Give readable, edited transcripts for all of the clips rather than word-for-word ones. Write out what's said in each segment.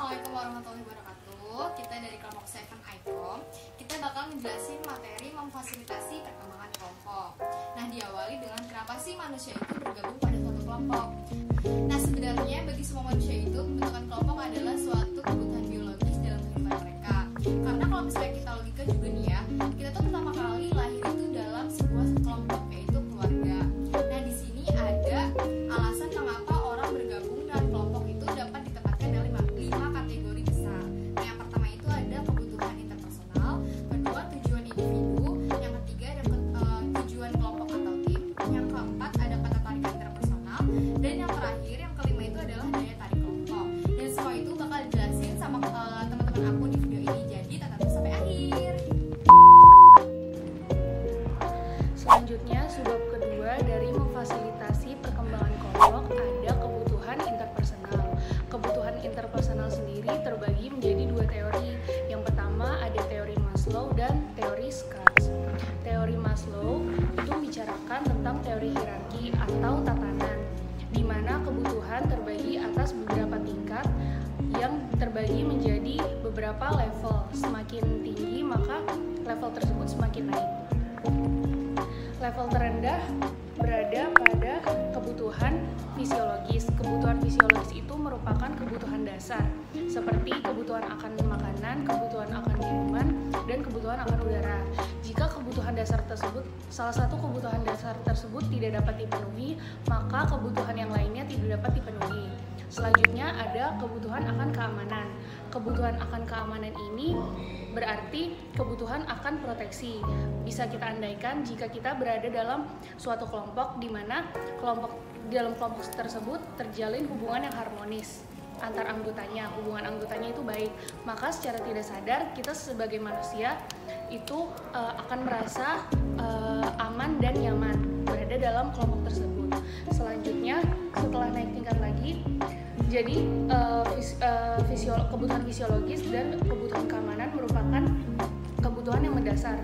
Assalamualaikum warahmatullahi wabarakatuh. Kita dari kelompok 7 ICOM. Kita bakal ngejelasin materi memfasilitasi perkembangan kelompok. Nah, diawali dengan kenapa sih manusia itu bergabung pada suatu kelompok. Nah, sebenarnya bagi semua manusia itu pembentukan kelompok adalah suatu kebutuhan biologis dalam kehidupan mereka. Karena kalau misalnya kita logika juga nih ya, kita tuh pertama kali lahir itu dalam sebuah kelompok, yaitu keluarga. Nah, di sini ada alasan mengapa orang bergabung dengan kelompok itu dapat ditempatkan dalam 5 kategori besar. Nah, yang pertama itu ada kebutuhan interpersonal, kedua tujuan individu, yang ketiga ada tujuan kelompok atau tim, yang keempat ada ketertarikan interpersonal, dan yang terakhir yang kelima itu adalah daya tarik kelompok. Dan semua itu bakal dijelasin sama teman-teman aku di video ini, jadi tonton sampai akhir. Selanjutnya, subbab kedua dari memfasilitasi perkembangan kelompok ada kebutuhan interpersonal. Kebutuhan interpersonal sendiri terbagi menjadi 2 teori. Yang pertama ada teori Maslow dan teori Scratch. Teori Maslow itu membicarakan tentang teori hierarki atau tatanan, di mana kebutuhan terbagi atas beberapa tingkat yang terbagi menjadi beberapa level. Semakin tinggi maka level tersebut semakin naik. Level terendah berada pada kebutuhan fisiologis. Kebutuhan fisiologis itu merupakan kebutuhan dasar seperti kebutuhan akan makanan, kebutuhan akan minuman, dan kebutuhan akan udara. Jika kebutuhan dasar tersebut, salah satu kebutuhan dasar tersebut tidak dapat dipenuhi, maka kebutuhan yang lainnya tidak dapat dipenuhi. Selanjutnya ada kebutuhan akan keamanan. Kebutuhan akan keamanan ini berarti kebutuhan akan proteksi. Bisa kita andaikan jika kita berada dalam suatu kelompok di mana dalam kelompok tersebut terjalin hubungan yang harmonis antar anggotanya, hubungan anggotanya itu baik, maka secara tidak sadar kita sebagai manusia itu akan merasa aman dan nyaman berada dalam kelompok tersebut. Selanjutnya, setelah naik tingkat lagi, jadi kebutuhan fisiologis dan kebutuhan keamanan merupakan kebutuhan yang mendasar.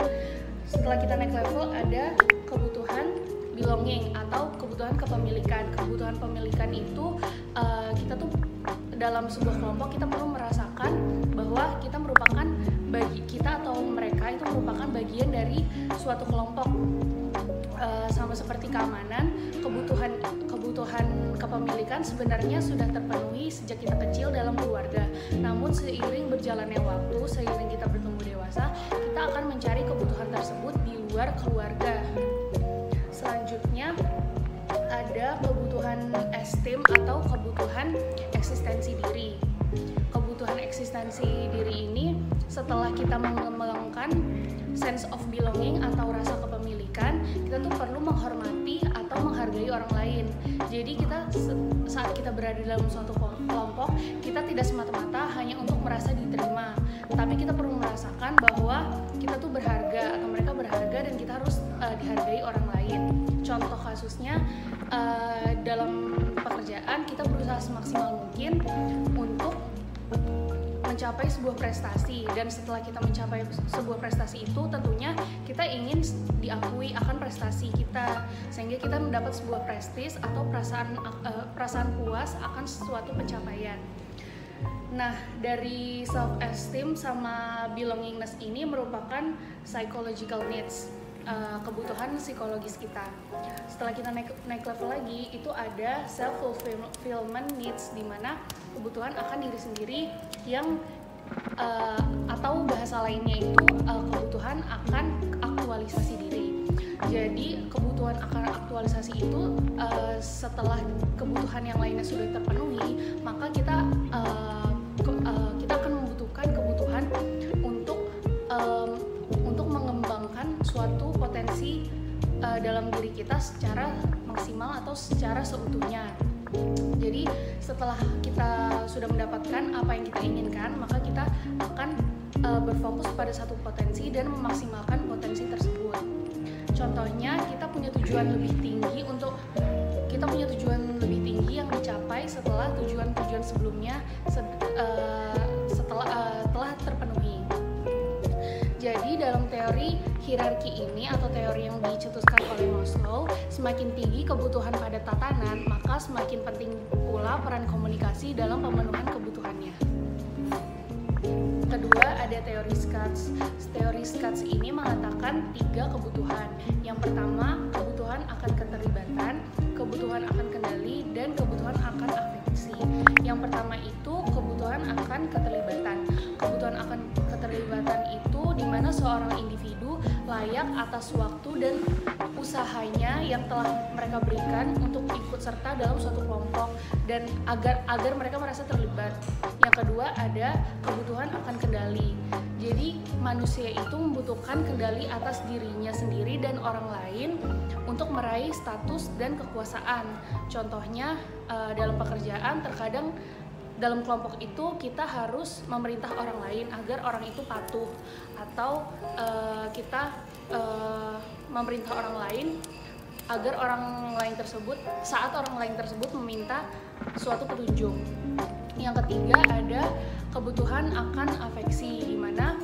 Setelah kita naik level, ada kebutuhan belonging atau kebutuhan kepemilikan. Kebutuhan pemilikan itu kita tuh dalam sebuah kelompok kita perlu merasakan bahwa kita merupakan kita atau mereka itu merupakan bagian dari suatu kelompok. Sama seperti keamanan, kebutuhan kepemilikan sebenarnya sudah terpenuhi sejak kita kecil dalam keluarga. Namun seiring berjalannya waktu, seiring kita bertumbuh dewasa, kita akan mencari kebutuhan tersebut di luar keluarga. Selanjutnya ada kebutuhan esteem atau kebutuhan eksistensi diri. Kebutuhan eksistensi diri ini setelah kita mengembangkan sense of belonging atau rasa kepemilikan, kita tuh perlu menghormati atau menghargai orang lain. Jadi saat kita berada dalam suatu kelompok, kita tidak semata-mata hanya untuk merasa diterima, tapi kita perlu merasakan bahwa kita tuh berharga atau mereka berharga dan kita harus dihargai orang lain. Contoh kasusnya dalam pekerjaan kita berusaha semaksimal mungkin untuk mencapai sebuah prestasi, dan setelah kita mencapai sebuah prestasi itu tentunya kita ingin diakui akan prestasi kita sehingga kita mendapat sebuah prestis atau perasaan puas akan suatu pencapaian. Nah, dari self esteem sama belongingness ini merupakan psychological needs, kebutuhan psikologis kita. Setelah kita naik level lagi, itu ada self fulfillment needs, di mana kebutuhan akan diri sendiri yang atau bahasa lainnya itu kebutuhan akan aktualisasi diri. Jadi kebutuhan akan aktualisasi itu setelah kebutuhan yang lainnya sudah terpenuhi, maka kita akan membutuhkan kebutuhan untuk mengembangkan suatu potensi dalam diri kita secara maksimal atau secara seutuhnya. Jadi setelah kita sudah mendapatkan apa yang kita inginkan, maka kita akan berfokus pada satu potensi dan memaksimalkan potensi tersebut. Contohnya, kita punya tujuan lebih tinggi yang dicapai setelah tujuan-tujuan sebelumnya telah terpenuhi. Jadi dalam teori hierarki ini atau teori yang dicetuskan oleh Maslow, semakin tinggi kebutuhan pada tatanan, maka semakin penting pula peran komunikasi dalam pemenuhan kebutuhannya. ada teori Schatz. Teori Schatz ini mengatakan 3 kebutuhan. Yang pertama, kebutuhan akan keterlibatan, kebutuhan akan kendali, dan kebutuhan akan afeksi. Yang pertama itu kebutuhan akan keterlibatan. Kebutuhan akan keterlibatan itu di mana seorang individu layak atas waktu dan usahanya yang telah mereka berikan untuk ikut serta dalam suatu kelompok dan agar mereka merasa terlibat. Yang kedua ada kebutuhan akan kendali. Jadi manusia itu membutuhkan kendali atas dirinya sendiri dan orang lain untuk meraih status dan kekuasaan. Contohnya dalam pekerjaan terkadang dalam kelompok itu kita harus memerintah orang lain agar orang itu patuh, atau kita memerintah orang lain agar orang lain tersebut saat orang lain tersebut meminta suatu petunjuk. Yang ketiga ada kebutuhan akan afeksi, di mana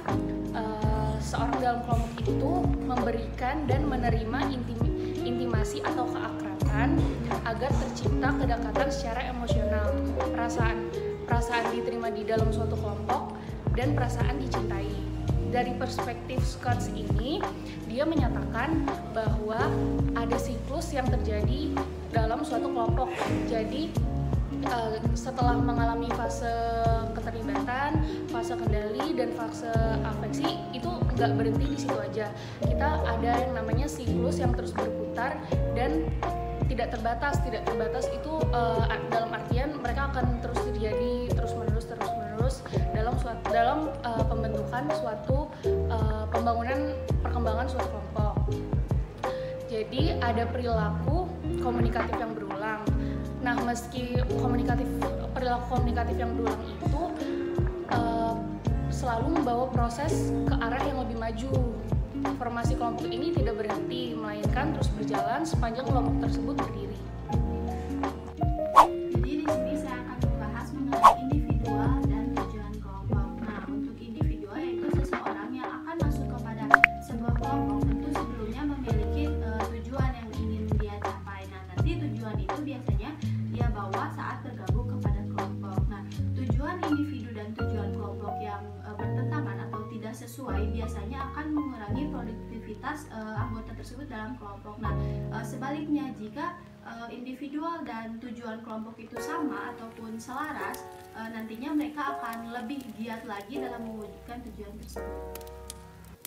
seorang dalam kelompok itu memberikan dan menerima intimasi atau keakraban agar tercipta kedekatan secara emosional, perasaan diterima di dalam suatu kelompok dan perasaan dicintai. Dari perspektif Schatz ini, dia menyatakan bahwa ada siklus yang terjadi dalam suatu kelompok. Jadi setelah mengalami fase keterlibatan, fase kendali, dan fase afeksi, itu nggak berhenti di situ aja. Kita ada yang namanya siklus yang terus berputar dan tidak terbatas. Tidak terbatas itu dalam artian mereka akan terus terjadi terus menerus dalam pembentukan suatu perkembangan suatu kelompok. Jadi ada perilaku komunikatif yang berulang. Nah, meski perilaku komunikatif yang berulang itu selalu membawa proses ke arah yang lebih maju. Formasi kelompok ini tidak berhenti, melainkan terus berjalan sepanjang kelompok tersebut berdiri. Jadi di sini saya akan membahas mengenai individual dan tujuan kelompok. Nah, untuk individual yaitu seseorang yang akan masuk kepada sebuah kelompok tentu sebelumnya memiliki tujuan yang ingin dia capai. Nah, nanti tujuan itu biasanya dia bawa saat bergabung kepada kelompok. Nah, tujuan individu dan tujuan kelompok yang bertentangan atau tidak sesuai biasanya akan mengurangi produktivitas anggota tersebut dalam kelompok. Nah, sebaliknya jika individual dan tujuan kelompok itu sama ataupun selaras, nantinya mereka akan lebih giat lagi dalam mewujudkan tujuan tersebut.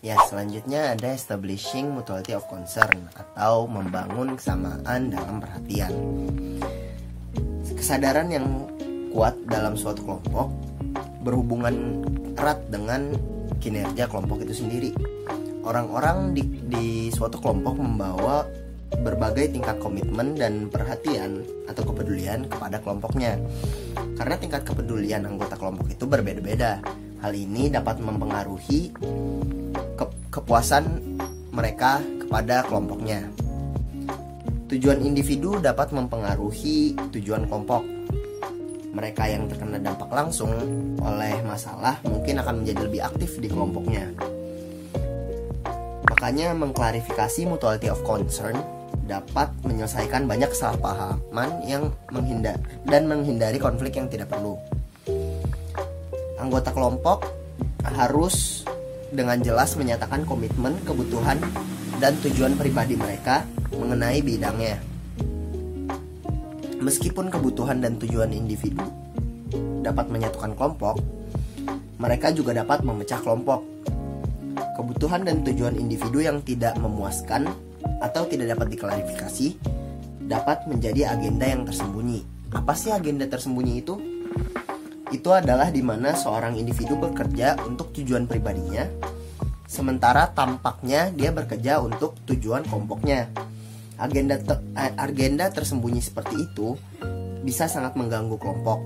Ya, selanjutnya ada establishing mutuality of concern atau membangun kesamaan dalam perhatian. Kesadaran yang kuat dalam suatu kelompok berhubungan erat dengan kinerja kelompok itu sendiri. Orang-orang di suatu kelompok membawa berbagai tingkat komitmen dan perhatian atau kepedulian kepada kelompoknya. Karena tingkat kepedulian anggota kelompok itu berbeda-beda. Hal ini dapat mempengaruhi kepuasan mereka kepada kelompoknya. Tujuan individu dapat mempengaruhi tujuan kelompok. Mereka yang terkena dampak langsung oleh masalah mungkin akan menjadi lebih aktif di kelompoknya. Makanya mengklarifikasi mutuality of concern dapat menyelesaikan banyak kesalahpahaman yang menghindari konflik yang tidak perlu. Anggota kelompok harus dengan jelas menyatakan komitmen, kebutuhan, dan tujuan pribadi mereka mengenai bidangnya. Meskipun kebutuhan dan tujuan individu dapat menyatukan kelompok, mereka juga dapat memecah kelompok. Kebutuhan dan tujuan individu yang tidak memuaskan atau tidak dapat diklarifikasi dapat menjadi agenda yang tersembunyi. Apa sih agenda tersembunyi itu? Itu adalah di mana seorang individu bekerja untuk tujuan pribadinya, sementara tampaknya dia bekerja untuk tujuan kelompoknya. Agenda tersembunyi seperti itu bisa sangat mengganggu kelompok.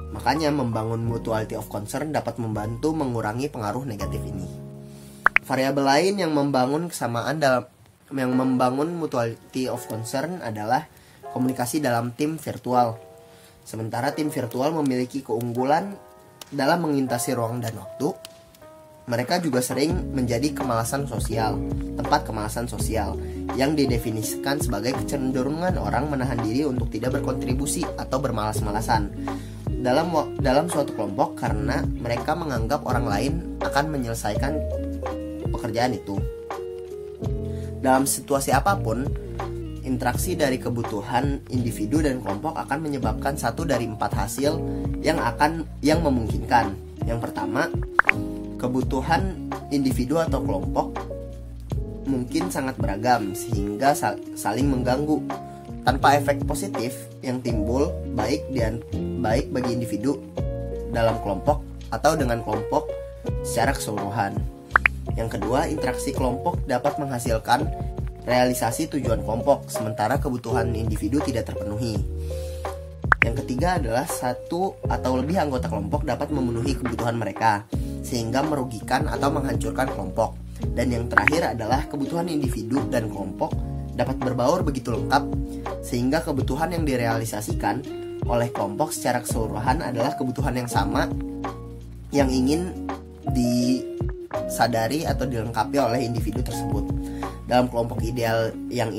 Makanya membangun mutuality of concern dapat membantu mengurangi pengaruh negatif ini. Variabel lain yang membangun mutuality of concern adalah komunikasi dalam tim virtual. Sementara tim virtual memiliki keunggulan dalam mengintasi ruang dan waktu, mereka juga sering menjadi tempat kemalasan sosial yang didefinisikan sebagai kecenderungan orang menahan diri untuk tidak berkontribusi atau bermalas-malasan. dalam suatu kelompok karena mereka menganggap orang lain akan menyelesaikan pekerjaan itu. Dalam situasi apapun, interaksi dari kebutuhan individu dan kelompok akan menyebabkan satu dari 4 hasil yang memungkinkan. Yang pertama, kebutuhan individu atau kelompok mungkin sangat beragam sehingga saling mengganggu tanpa efek positif yang timbul baik bagi individu dalam kelompok atau dengan kelompok secara keseluruhan. Yang kedua, interaksi kelompok dapat menghasilkan realisasi tujuan kelompok, sementara kebutuhan individu tidak terpenuhi. Yang ketiga adalah satu atau lebih anggota kelompok dapat memenuhi kebutuhan mereka, sehingga merugikan atau menghancurkan kelompok. Dan yang terakhir adalah kebutuhan individu dan kelompok dapat berbaur begitu lengkap, sehingga kebutuhan yang direalisasikan oleh kelompok secara keseluruhan adalah kebutuhan yang sama yang ingin disadari atau dilengkapi oleh individu tersebut. Dalam kelompok ideal yang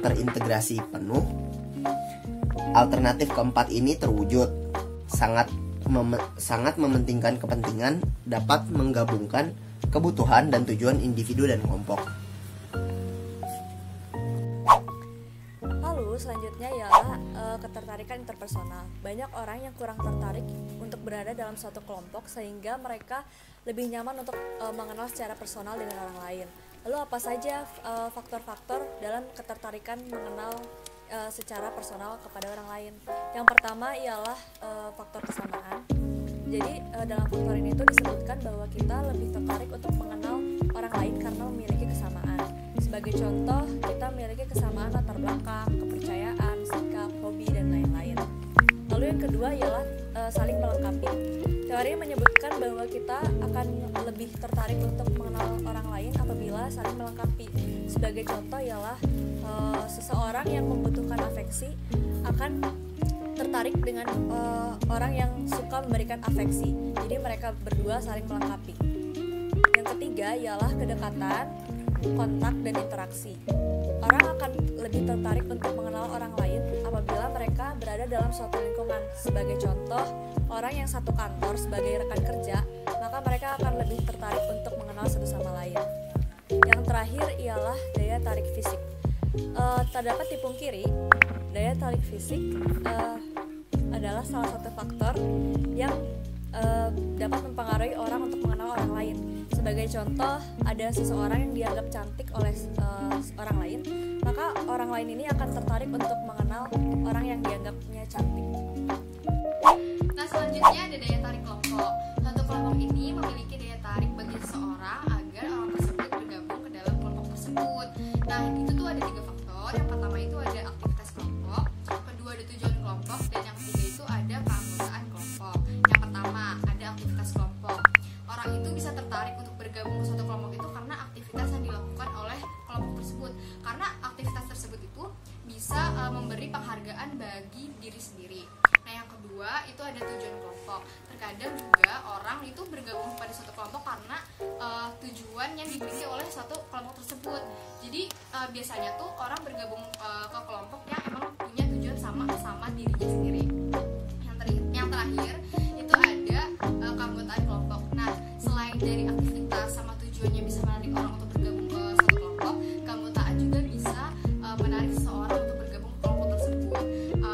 terintegrasi penuh, alternatif keempat ini terwujud. Sangat mementingkan kepentingan dapat menggabungkan kebutuhan dan tujuan individu dan kelompok. Lalu selanjutnya ialah ketertarikan interpersonal. Banyak orang yang kurang tertarik untuk berada dalam suatu kelompok sehingga mereka lebih nyaman untuk mengenal secara personal dengan orang lain. Lalu apa saja faktor-faktor dalam ketertarikan mengenal secara personal kepada orang lain? Yang pertama ialah faktor kesamaan. Jadi dalam faktor ini itu disebutkan bahwa kita lebih tertarik untuk mengenal orang lain karena memiliki kesamaan. Sebagai contoh, kita memiliki kesamaan latar belakang, kepercayaan, sikap, hobi, dan lain-lain. Lalu yang kedua ialah saling melengkapi. Teori menyebutkan bahwa kita akan lebih tertarik untuk mengenal orang lain apabila saling melengkapi. Sebagai contoh ialah seseorang yang membutuhkan afeksi akan tertarik dengan orang yang suka memberikan afeksi. Jadi mereka berdua saling melengkapi. Yang ketiga ialah kedekatan, kontak, dan interaksi. Orang akan lebih tertarik untuk mengenal orang lain apabila mereka berada dalam suatu lingkungan. Sebagai contoh, orang yang satu kantor sebagai rekan kerja, maka mereka akan lebih tertarik untuk mengenal satu sama lain. Yang terakhir ialah daya tarik fisik. Tak dapat dipungkiri, daya tarik fisik adalah salah satu faktor yang dapat mempengaruhi orang untuk mengenal orang lain. Sebagai contoh, ada seseorang yang dianggap cantik oleh orang lain, maka orang lain ini akan tertarik untuk mengenal orang yang dianggapnya cantik. Nah, selanjutnya ada daya tarik kelompok. Suatu kelompok ini memiliki daya tarik bagi seseorang agar orang tersebut bergabung ke dalam kelompok tersebut. Nah, itu tuh ada 3 faktor. Yang pertama itu ada aktivitas kelompok, kedua ada tujuan kelompok, dan yang ketiga itu ada keanggotaan kelompok. Yang pertama ada aktivitas kelompok. Orang itu bisa tertarik untuk bergabung ke suatu kelompok itu karena aktivitas yang dilakukan oleh kelompok tersebut. Karena aktivitas tersebut itu bisa memberi penghargaan bagi diri sendiri. Nah, yang kedua itu ada tujuan kelompok. Terkadang juga orang itu bergabung pada suatu kelompok karena tujuan yang dimiliki oleh suatu kelompok tersebut. Jadi biasanya tuh orang bergabung ke kelompok yang emang punya tujuan sama dirinya sendiri. Yang terakhir itu ada keanggotaan kelompok. Nah, selain dari aktivitas sama tujuannya bisa menarik orang untuk bergabung ke suatu kelompok, keanggotaan juga bisa menarik seseorang untuk bergabung ke kelompok tersebut.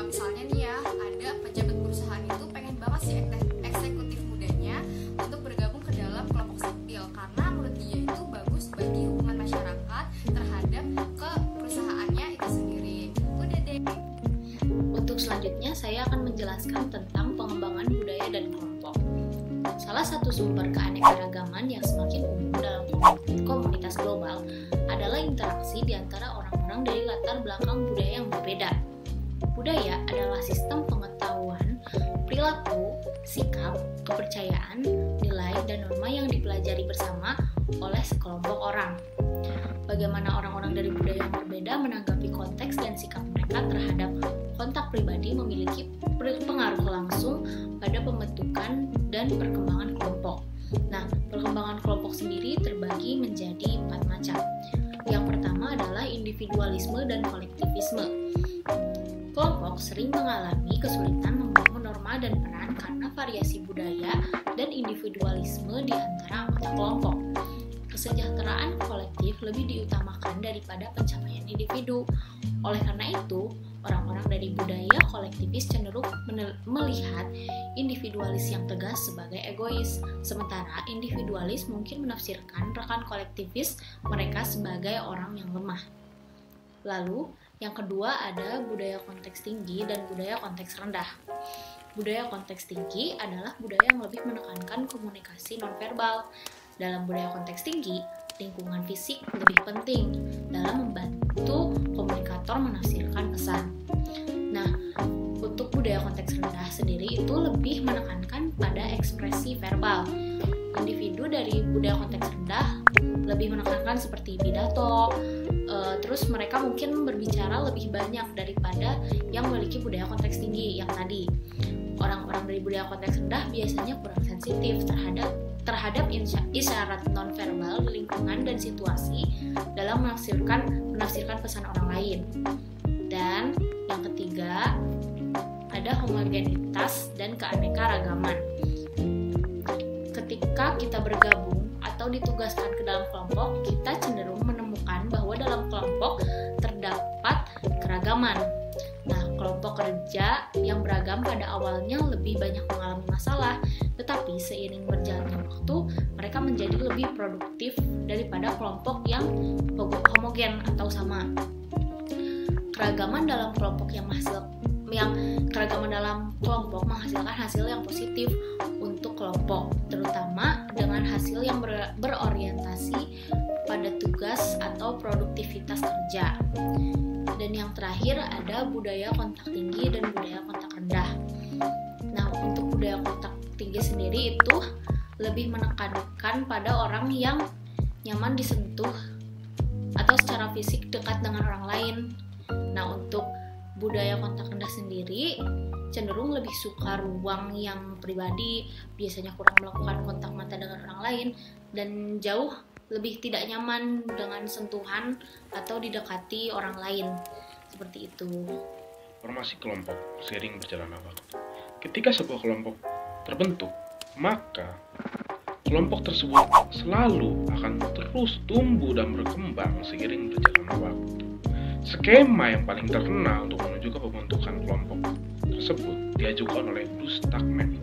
Misalnya nih ya, ada pejabat perusahaan itu pengen banget sih eksekutif mudanya untuk bergabung ke dalam kelompok sipil karena menurut dia itu bagus bagi hubungan masyarakat terhadap ke perusahaannya itu sendiri. Udah deh. Untuk selanjutnya saya akan menjelaskan tentang pengembangan budaya dan kelompok. Salah satu sumber keanekaragaman yang semakin umum dalam komunitas global adalah interaksi di antara orang-orang dari latar belakang budaya yang berbeda. Budaya adalah sistem pengetahuan, perilaku, sikap, kepercayaan, nilai, dan norma yang dipelajari bersama oleh sekelompok orang. Bagaimana orang-orang dari budaya yang berbeda menanggapi konteks dan sikap mereka terhadap kontak pribadi memiliki pengaruh langsung pada pembentukan dan perkembangan kelompok. Nah, perkembangan kelompok sendiri terbagi menjadi 4 macam. Yang pertama adalah individualisme dan kolektivisme. Kelompok sering mengalami kesulitan membangun norma nama dan peran karena variasi budaya dan individualisme di antara anggota kelompok. Kesejahteraan kolektif lebih diutamakan daripada pencapaian individu. Oleh karena itu, orang-orang dari budaya kolektivis cenderung melihat individualis yang tegas sebagai egois, sementara individualis mungkin menafsirkan rekan kolektivis mereka sebagai orang yang lemah. Lalu, yang kedua ada budaya konteks tinggi dan budaya konteks rendah. Budaya konteks tinggi adalah budaya yang lebih menekankan komunikasi nonverbal. Dalam budaya konteks tinggi, lingkungan fisik lebih penting dalam membantu komunikator menafsirkan pesan. Nah, untuk budaya konteks rendah sendiri itu lebih menekankan pada ekspresi verbal. Individu dari budaya konteks rendah lebih menekankan seperti pidato, terus mereka mungkin berbicara lebih banyak daripada yang memiliki budaya konteks tinggi yang tadi. Orang-orang dari budaya konteks rendah biasanya kurang sensitif terhadap isyarat nonverbal lingkungan dan situasi dalam menafsirkan pesan orang lain. Dan yang ketiga ada homogenitas dan keanekaragaman. Ketika kita bergabung atau ditugaskan ke dalam kelompok, kita cenderung menemukan bahwa dalam kelompok terdapat keragaman. Nah, kelompok kerja yang beragam pada awalnya lebih banyak mengalami masalah, tetapi seiring berjalannya waktu, mereka menjadi lebih produktif daripada kelompok yang homogen atau sama. Keragaman dalam kelompok menghasilkan hasil yang positif untuk kelompok, terutama dengan hasil yang berorientasi pada tugas atau produktivitas kerja. Dan yang terakhir ada budaya kontak tinggi dan budaya kontak rendah. Nah, untuk budaya kontak tinggi sendiri itu lebih menekankan pada orang yang nyaman disentuh atau secara fisik dekat dengan orang lain. Nah, untuk budaya kontak rendah sendiri cenderung lebih suka ruang yang pribadi, biasanya kurang melakukan kontak mata dengan orang lain, dan jauh lebih tidak nyaman dengan sentuhan atau didekati orang lain. Seperti itu. Formasi kelompok seiring berjalannya waktu. Ketika sebuah kelompok terbentuk, maka kelompok tersebut selalu akan terus tumbuh dan berkembang seiring berjalannya waktu. Skema yang paling terkenal untuk menuju ke pembentukan kelompok tersebut diajukan oleh Bruce Tuckman.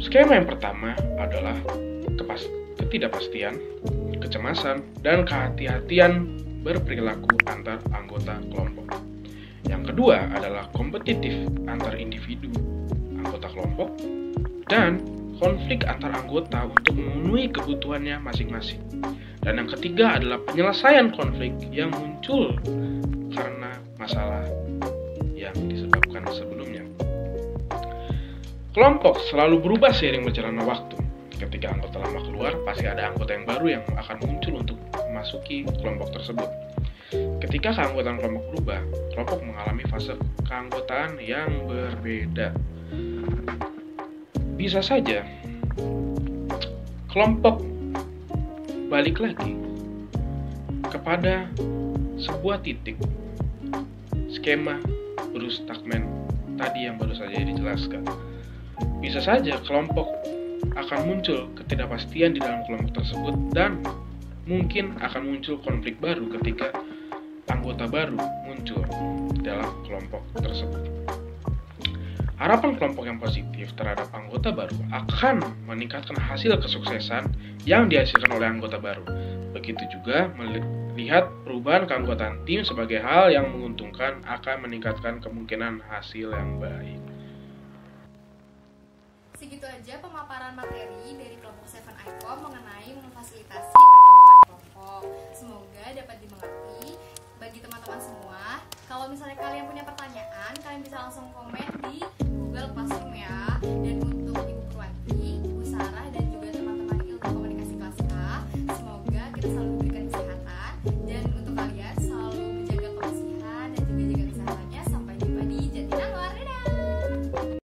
Skema yang pertama adalah ketidakpastian, kecemasan, dan kehati-hatian berperilaku antar anggota kelompok. Yang kedua adalah kompetitif antar individu anggota kelompok dan konflik antar anggota untuk memenuhi kebutuhannya masing-masing. Dan yang ketiga adalah penyelesaian konflik yang muncul karena masalah yang disebabkan sebelumnya. Kelompok selalu berubah seiring berjalannya waktu. Ketika anggota lama keluar, pasti ada anggota yang baru yang akan muncul untuk memasuki kelompok tersebut. Ketika keanggotaan kelompok berubah, kelompok mengalami fase keanggotaan yang berbeda. Bisa saja kelompok balik lagi kepada sebuah titik skema Bruce Tuckman tadi yang baru saja dijelaskan. Bisa saja kelompok akan muncul ketidakpastian di dalam kelompok tersebut dan mungkin akan muncul konflik baru ketika anggota baru muncul dalam kelompok tersebut. Harapan kelompok yang positif terhadap anggota baru akan meningkatkan hasil kesuksesan yang dihasilkan oleh anggota baru. Begitu juga melihat perubahan keanggotaan tim sebagai hal yang menguntungkan akan meningkatkan kemungkinan hasil yang baik. Segitu aja pemaparan materi dari kelompok 7 ICOM mengenai memfasilitasi perkembangan kelompok. Semoga dapat dimengerti bagi teman-teman semua. Kalau misalnya kalian punya pertanyaan, kalian bisa langsung komen di